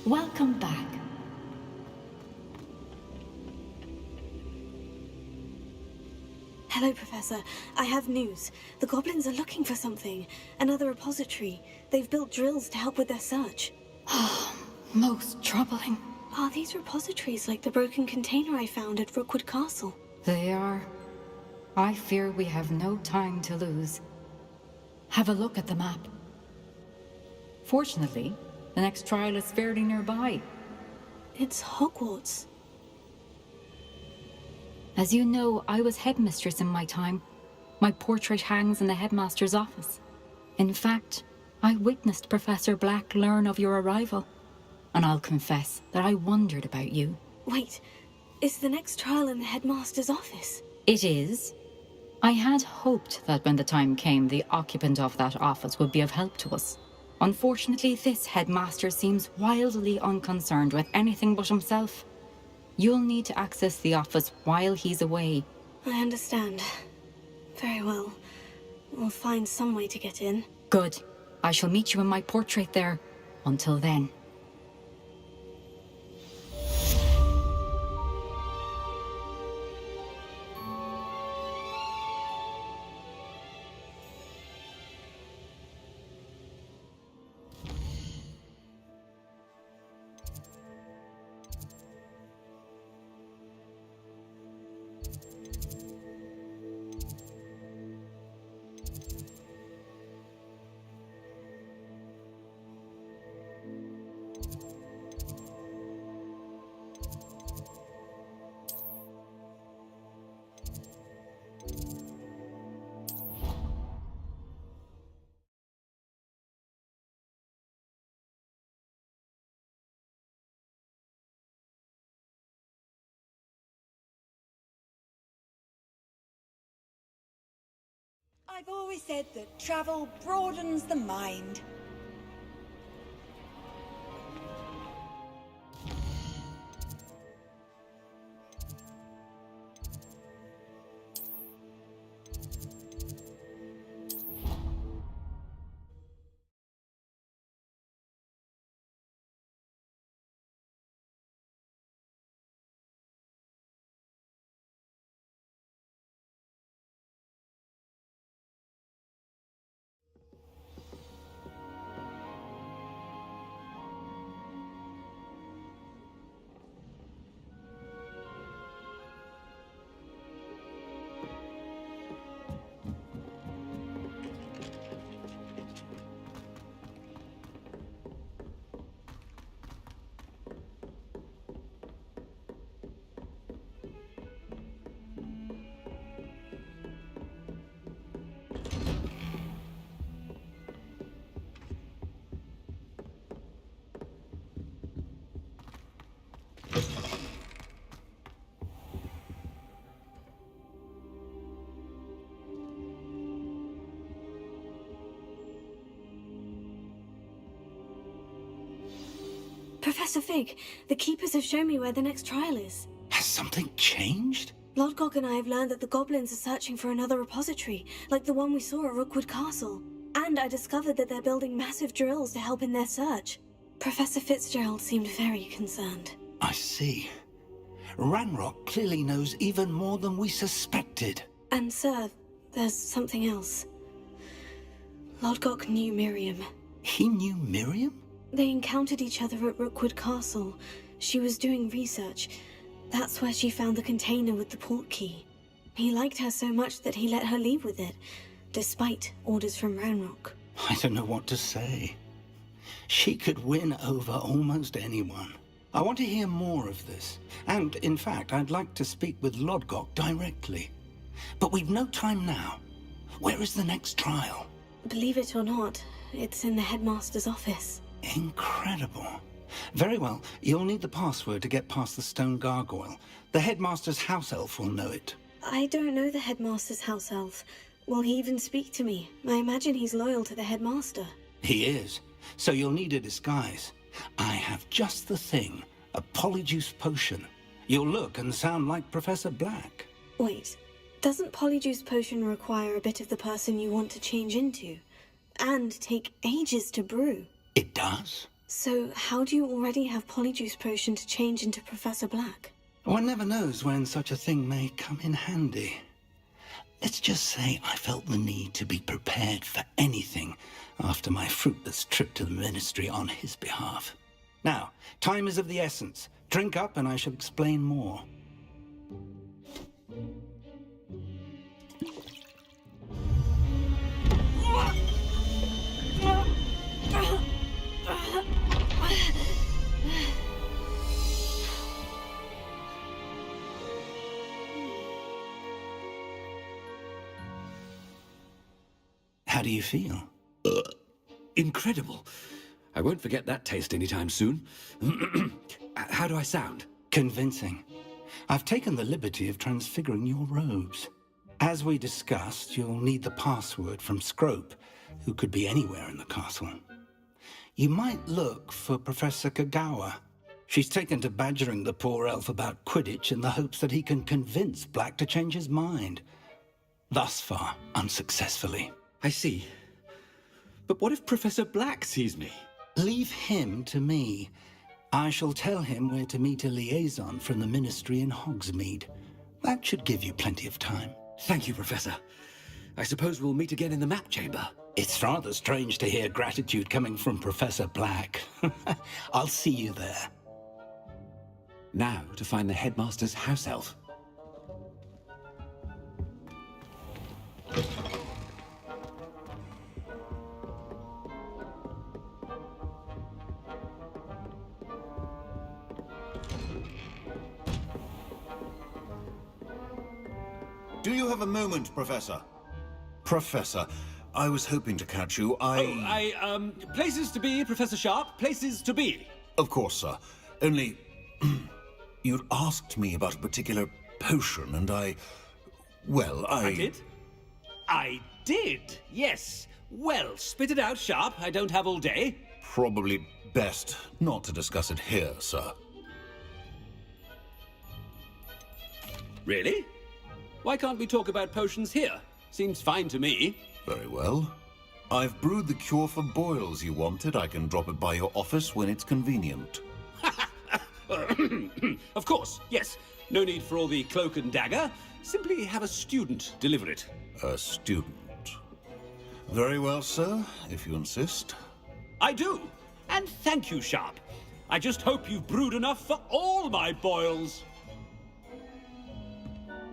Welcome back. Hello, Professor. I have news. The goblins are looking for something. Another repository. They've built drills to help with their search. Most troubling. Are these repositories like the broken container I found at Rookwood Castle? They are. I fear we have no time to lose. Have a look at the map. Fortunately, the next trial is fairly nearby. It's Hogwarts. As you know, I was headmistress in my time. My portrait hangs in the headmaster's office. In fact, I witnessed Professor Black learn of your arrival. And I'll confess that I wondered about you. Wait, is the next trial in the headmaster's office? It is. I had hoped that when the time came, the occupant of that office would be of help to us. Unfortunately, this headmaster seems wildly unconcerned with anything but himself. You'll need to access the office while he's away. I understand. Very well. We'll find some way to get in. Good. I shall meet you in my portrait there. Until then. I've always said that travel broadens the mind. Professor Fig, the Keepers have shown me where the next trial is. Has something changed? Lodgok and I have learned that the goblins are searching for another repository, like the one we saw at Rookwood Castle. And I discovered that they're building massive drills to help in their search. Professor Fitzgerald seemed very concerned. I see. Ranrock clearly knows even more than we suspected. And sir, there's something else. Lodgok knew Miriam. He knew Miriam? They encountered each other at Rookwood Castle. She was doing research. That's where she found the container with the port key. He liked her so much that he let her leave with it, despite orders from Ranrock. I don't know what to say. She could win over almost anyone. I want to hear more of this. And, in fact, I'd like to speak with Lodgok directly. But we've no time now. Where is the next trial? Believe it or not, it's in the headmaster's office. Incredible. Very well, you'll need the password to get past the stone gargoyle. The headmaster's house elf will know it. I don't know the headmaster's house elf. Will he even speak to me? I imagine he's loyal to the headmaster. He is. So you'll need a disguise. I have just the thing. A polyjuice potion. You'll look and sound like Professor Black. Wait, doesn't polyjuice potion require a bit of the person you want to change into? And take ages to brew? It does? So how do you already have Polyjuice Potion to change into Professor Black? One never knows when such a thing may come in handy. Let's just say I felt the need to be prepared for anything after my fruitless trip to the Ministry on his behalf. Now, time is of the essence. Drink up and I shall explain more. How do you feel? Incredible. I won't forget that taste anytime soon. How do I sound? Convincing. I've taken the liberty of transfiguring your robes. As we discussed, you'll need the password from Scrope, who could be anywhere in the castle. You might look for Professor Kagawa. She's taken to badgering the poor elf about Quidditch in the hopes that he can convince Black to change his mind. Thus far, unsuccessfully. I see. But what if Professor Black sees me? Leave him to me. I shall tell him where to meet a liaison from the Ministry in Hogsmeade. That should give you plenty of time. Thank you, Professor. I suppose we'll meet again in the map chamber. It's rather strange to hear gratitude coming from Professor Black. I'll see you there. Now to find the headmaster's house elf. Do you have a moment, Professor? Professor, I was hoping to catch you. Places to be, Professor Sharp. Places to be. Of course, sir. Only... you'd asked me about a particular potion, and I did? I did, yes. Well, spit it out, Sharp. I don't have all day. Probably best not to discuss it here, sir. Really? Why can't we talk about potions here? Seems fine to me. Very well. I've brewed the cure for boils you wanted. I can drop it by your office when it's convenient. Of course, yes. No need for all the cloak and dagger. Simply have a student deliver it. A student. Very well, sir, if you insist. I do. And thank you, Sharp. I just hope you've brewed enough for all my boils.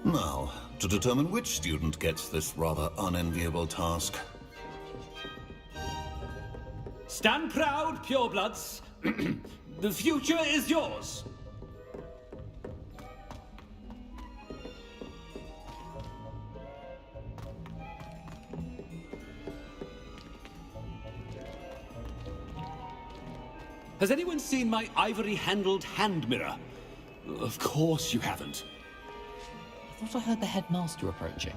Now, to determine which student gets this rather unenviable task. Stand proud, purebloods. The future is yours. Has anyone seen my ivory-handled hand mirror? Of course you haven't. I thought I heard the headmaster approaching.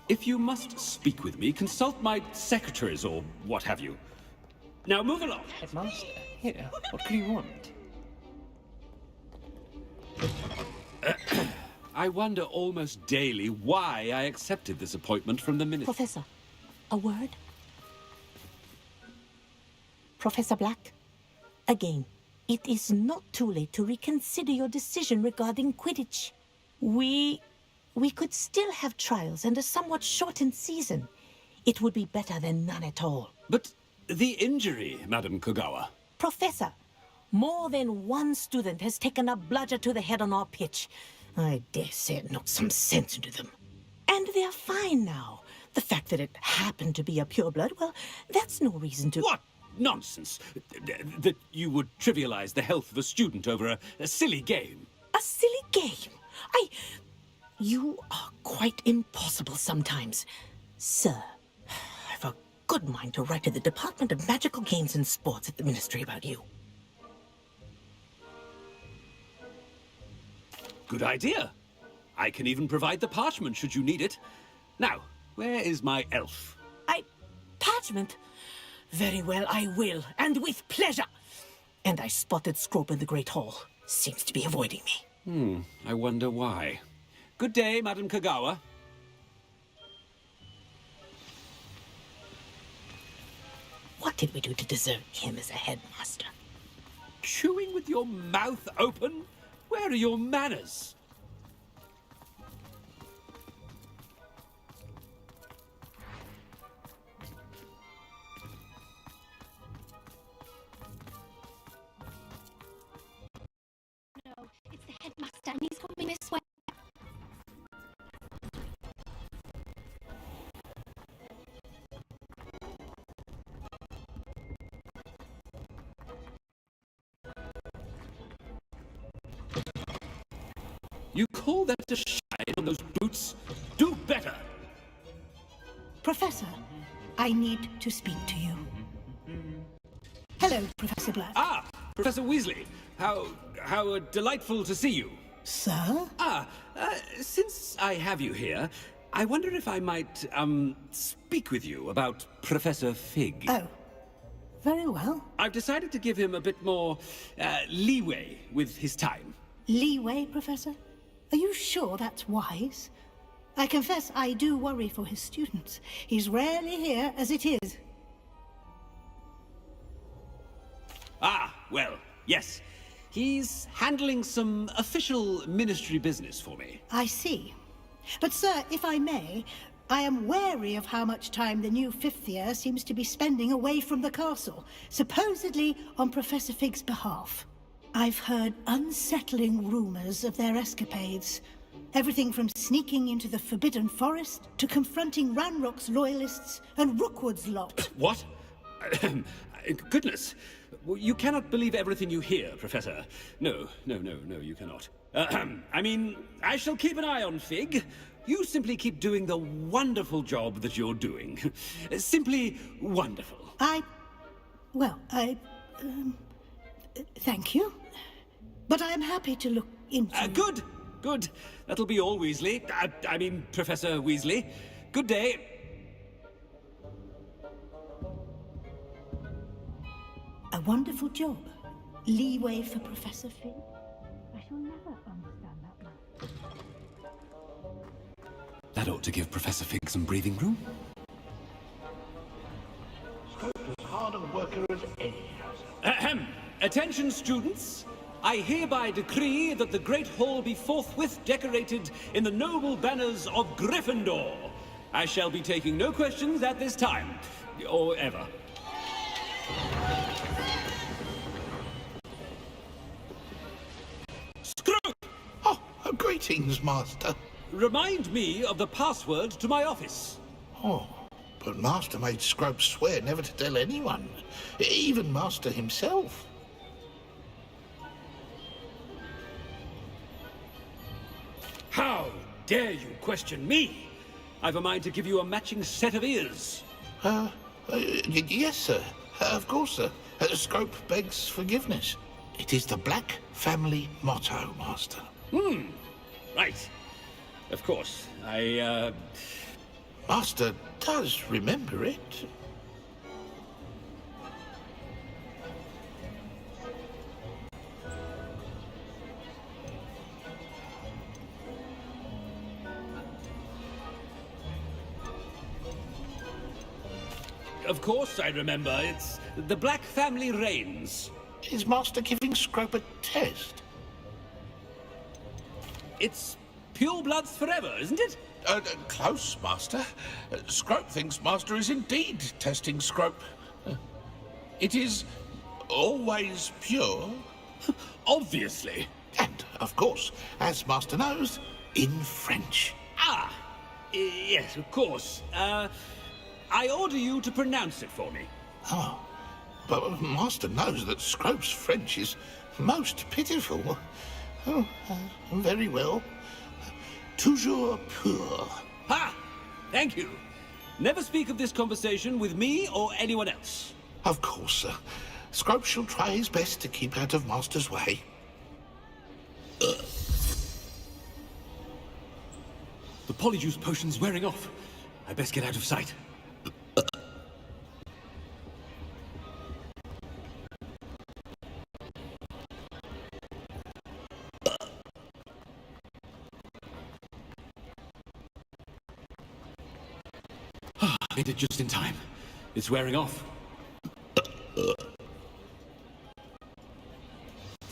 If you must speak with me, consult my secretaries or what have you. Now move along. Headmaster? Here, what could you want? I wonder almost daily why I accepted this appointment from the minister. Professor, a word? Professor Black, again, it is not too late to reconsider your decision regarding Quidditch. We could still have trials and a somewhat shortened season. It would be better than none at all. But the injury, Madam Kagawa. Professor, more than one student has taken a bludger to the head on our pitch. I dare say it knocked some sense into them. And they're fine now. The fact that it happened to be a pureblood, well, that's no reason to... What nonsense! That you would trivialize the health of a student over a silly game. A silly game? You are quite impossible sometimes. Sir, I've a good mind to write to the Department of Magical Games and Sports at the Ministry about you. Good idea. I can even provide the parchment should you need it. Now, where is my elf? Parchment? Very well, I will, and with pleasure. And I spotted Scrope in the Great Hall. Seems to be avoiding me. I wonder why. Good day, Madam Kagawa. What did we do to deserve him as a headmaster? Chewing with your mouth open? Where are your manners? No, it's the headmaster and he's coming this way. You call that a shine on those boots? Do better! Professor, I need to speak to you. Hello, Professor Black. Ah, Professor Weasley. How delightful to see you. Sir? Since I have you here, I wonder if I might, speak with you about Professor Fig. Oh, very well. I've decided to give him a bit more, leeway with his time. Leeway, Professor? Are you sure that's wise? I confess I do worry for his students. He's rarely here as it is. Ah, well, yes. He's handling some official ministry business for me. I see. But, sir, if I may, I am wary of how much time the new fifth year seems to be spending away from the castle, supposedly on Professor Fig's behalf. I've heard unsettling rumors of their escapades. Everything from sneaking into the Forbidden Forest to confronting Ranrock's loyalists and Rookwood's lot. What? Goodness. You cannot believe everything you hear, Professor. No, you cannot. I mean, I shall keep an eye on Fig. You simply keep doing the wonderful job that you're doing. Simply wonderful. Thank you. But I am happy to look into... Good. That'll be all, Weasley. I mean, Professor Weasley. Good day. A wonderful job. Leeway for Professor Fig. I shall never understand that man. That ought to give Professor Fig some breathing room. Scrope as hard a worker as any. Ahem. Attention, students. I hereby decree that the Great Hall be forthwith decorated in the noble banners of Gryffindor. I shall be taking no questions at this time, or ever. Scrope! Oh, greetings, Master. Remind me of the password to my office. Oh, but Master made Scrope swear never to tell anyone, even Master himself. How dare you question me? I've a mind to give you a matching set of ears. Yes, sir. Of course, sir. Scrope begs forgiveness. It is the Black family motto, Master. Right. Of course. Master does remember it. Of course I remember. It's the Black family reigns. Is Master giving Scrope a test? It's pure bloods forever, isn't it? Close, Master. Scrope thinks Master is indeed testing Scrope. It is always pure. Obviously. And, of course, as Master knows, in French. Yes, of course. I order you to pronounce it for me. Oh, but Master knows that Scrope's French is most pitiful. Oh, very well. Toujours pur. Ha! Thank you. Never speak of this conversation with me or anyone else. Of course, sir. Scrope shall try his best to keep out of Master's way. The polyjuice potion's wearing off. I best get out of sight. made it just in time. It's wearing off.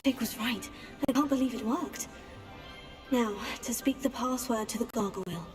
Fig was right. I can't believe it worked. Now, to speak the password to the gargoyle.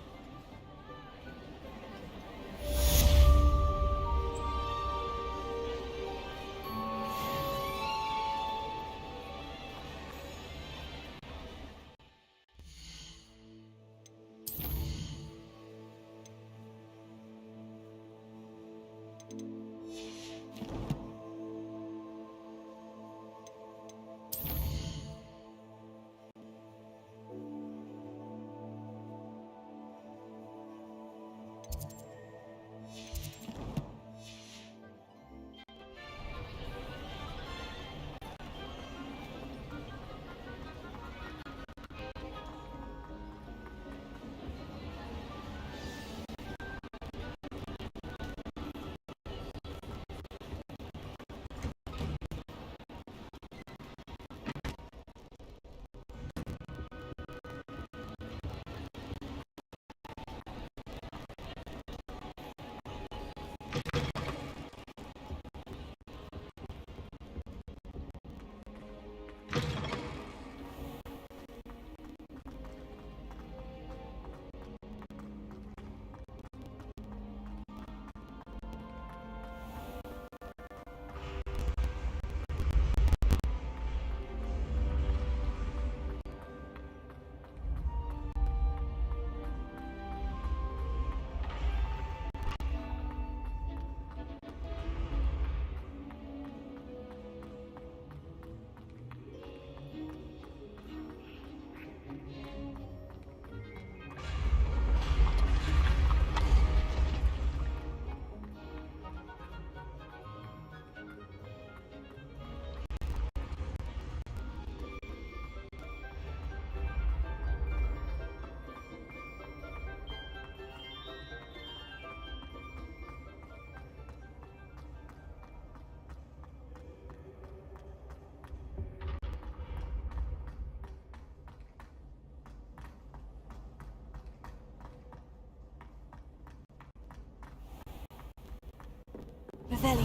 Revelio.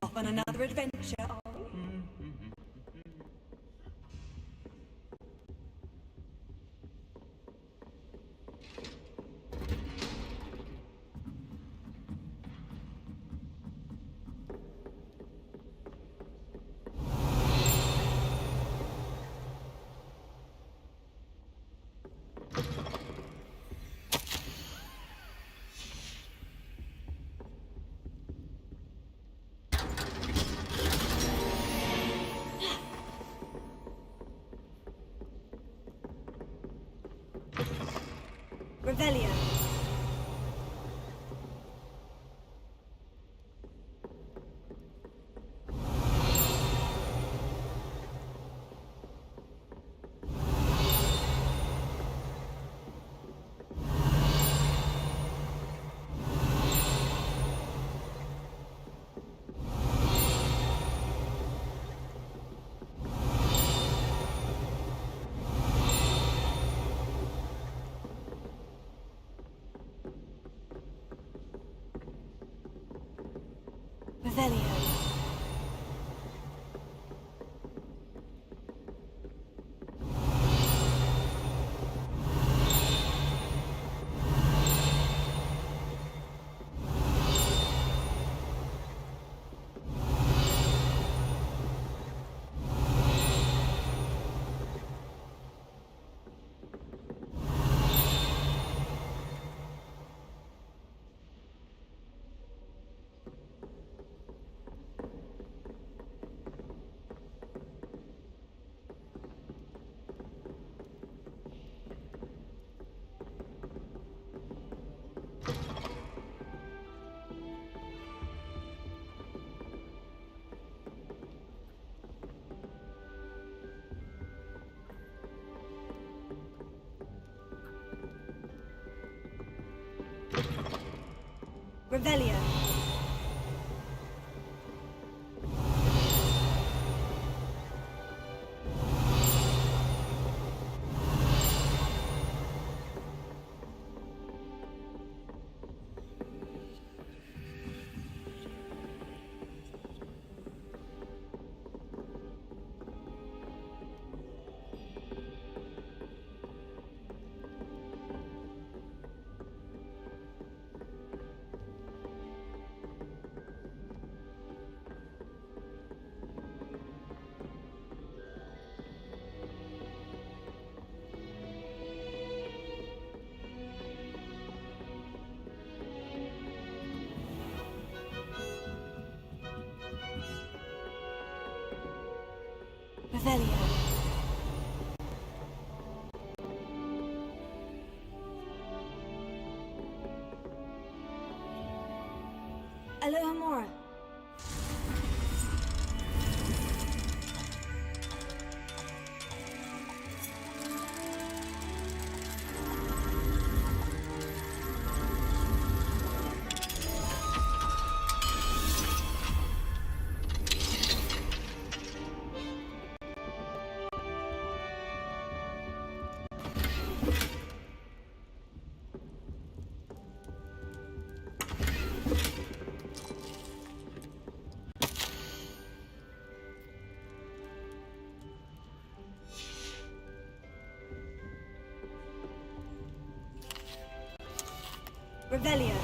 Off on another adventure, are we? Revelio. Revelio. Revelio. Revelio. Alohomora. Revelio.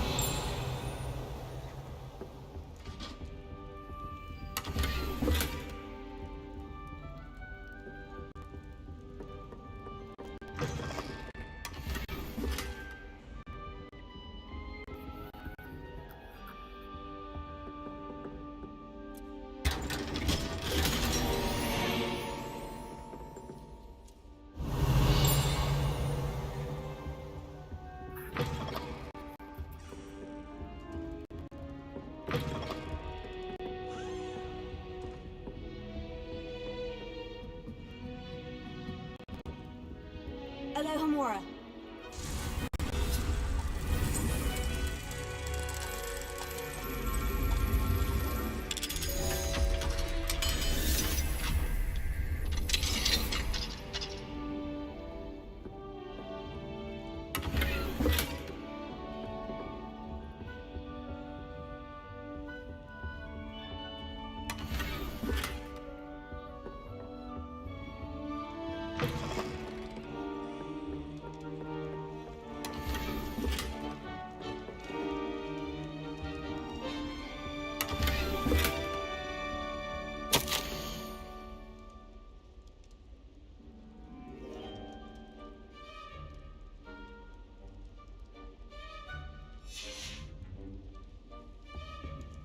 Alohomora.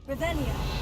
Revelio.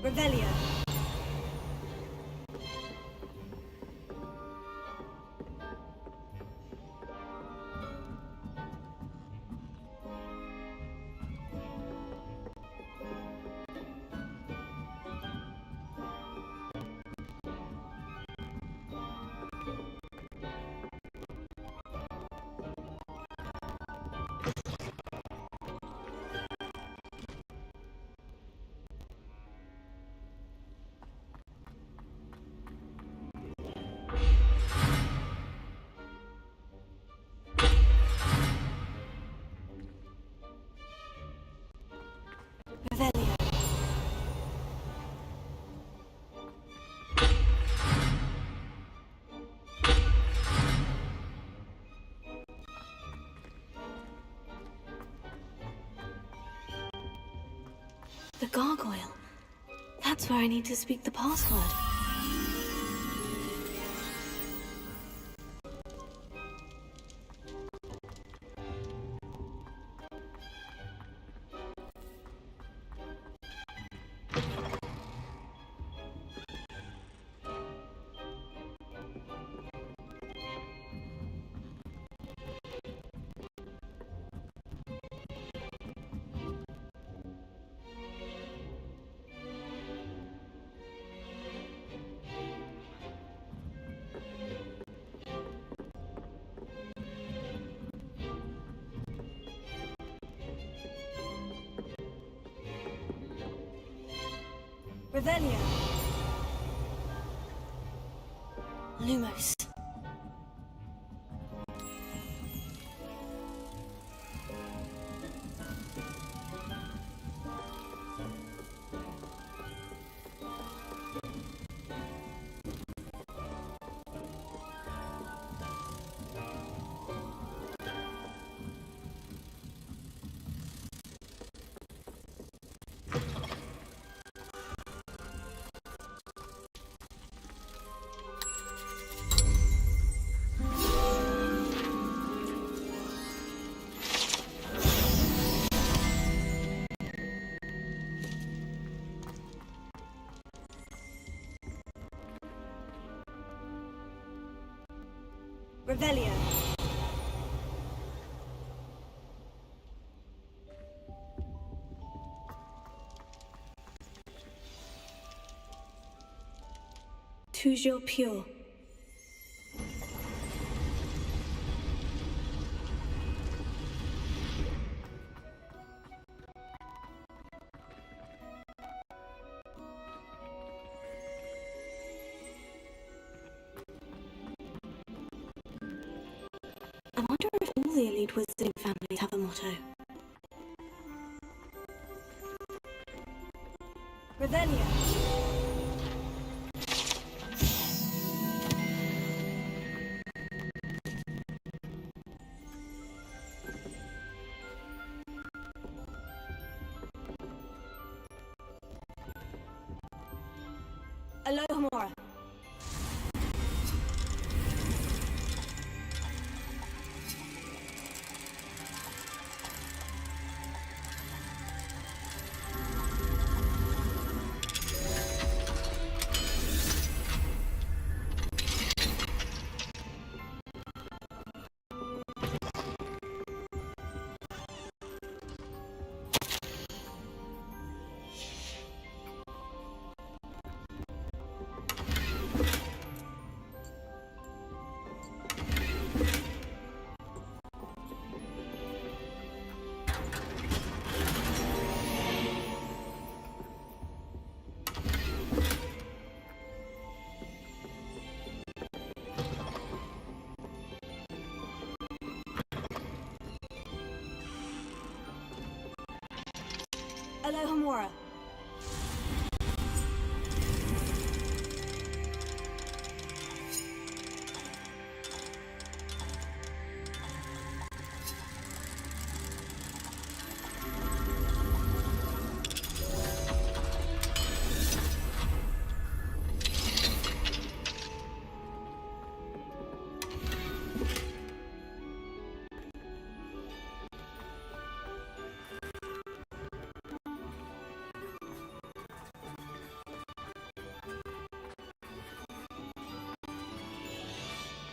Revelio. The gargoyle. That's where I need to speak the password. Revelio. Lumos. Revelio. Toujours pure. I wonder if all the elite wizarding families have a motto. Revelio. Alohomora. Alohomora.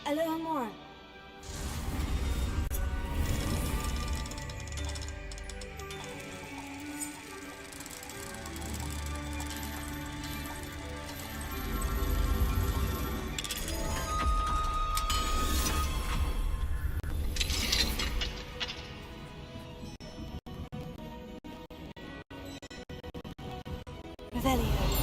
Alohomora. Revelio.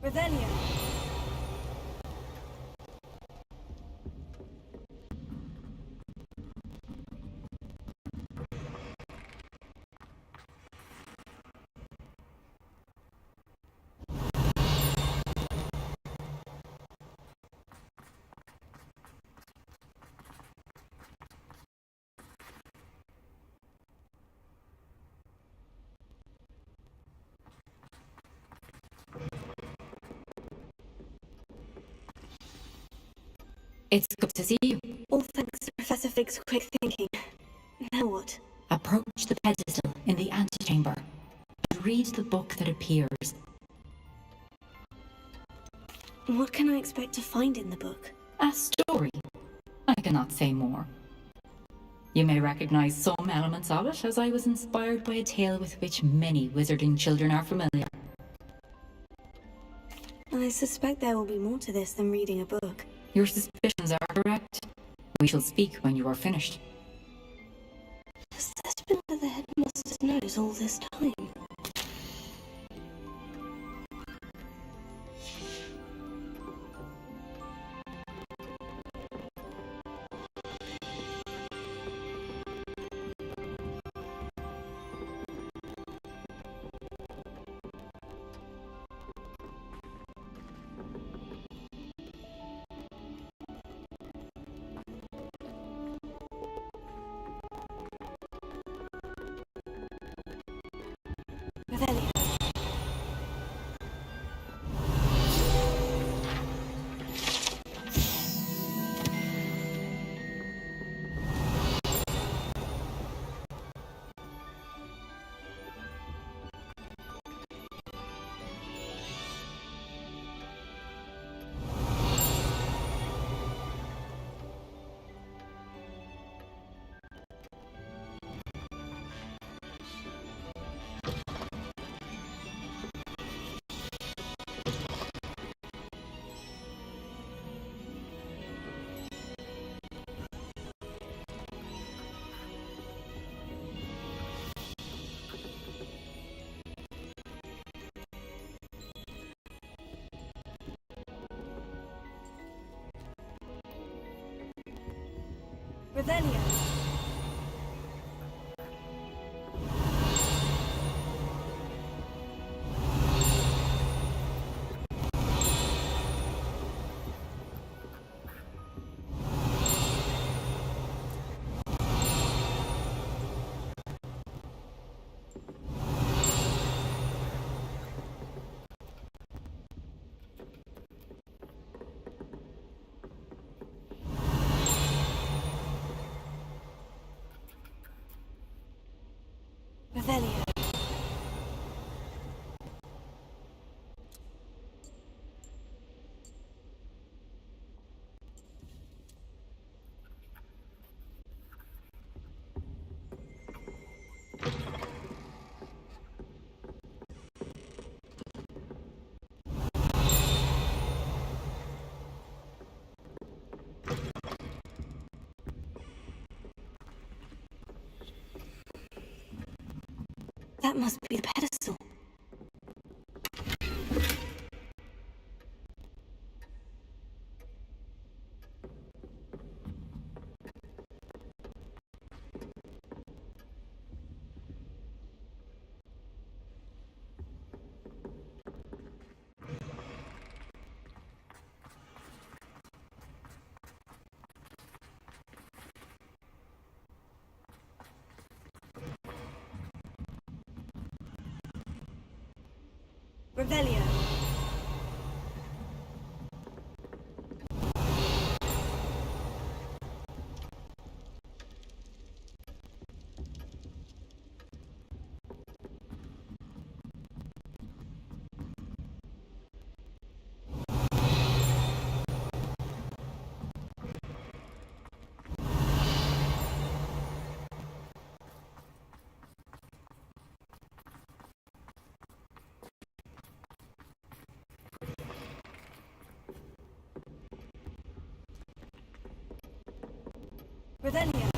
Revelio. It's good to see you. All thanks to Professor Fig's quick thinking. Now what? Approach the pedestal in the antechamber and read the book that appears. What can I expect to find in the book? A story. I cannot say more. You may recognize some elements of it, as I was inspired by a tale with which many wizarding children are familiar. I suspect there will be more to this than reading a book. Your suspicions are correct. We shall speak when you are finished. Has this been under the headmaster's nose all this time? Revelio. Revelio. Revelio. That must be the pedestal. Revelio. Revelio.